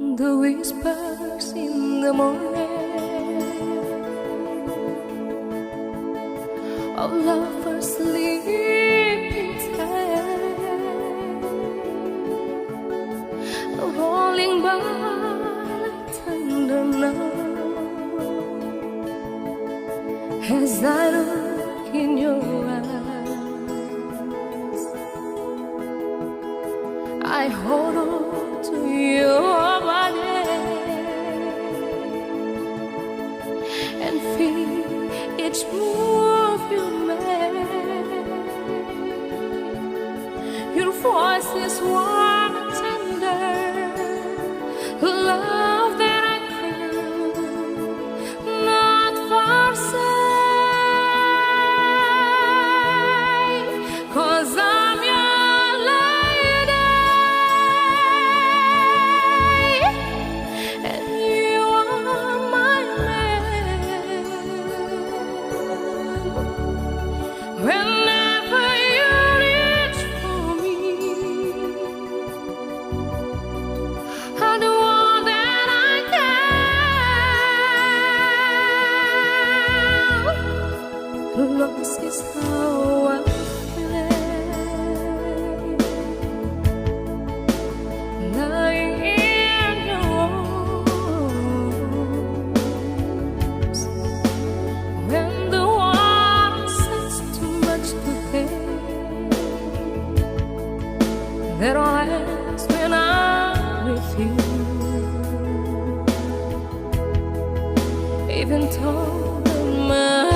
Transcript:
The whispers in the morning of lovers sleeping tight, rolling by like thunder now. As I look in your eyes, I hold on to your body and feel each move you make. Your voice is warm and tender, love that I could not forsake. 'Cause I'm your lady and you are my man. Whenever you reach for me, I'll do all that I can. Lost is how I lying in your arms. When the water says too much to bear, that all ends when I'm with you. Even though my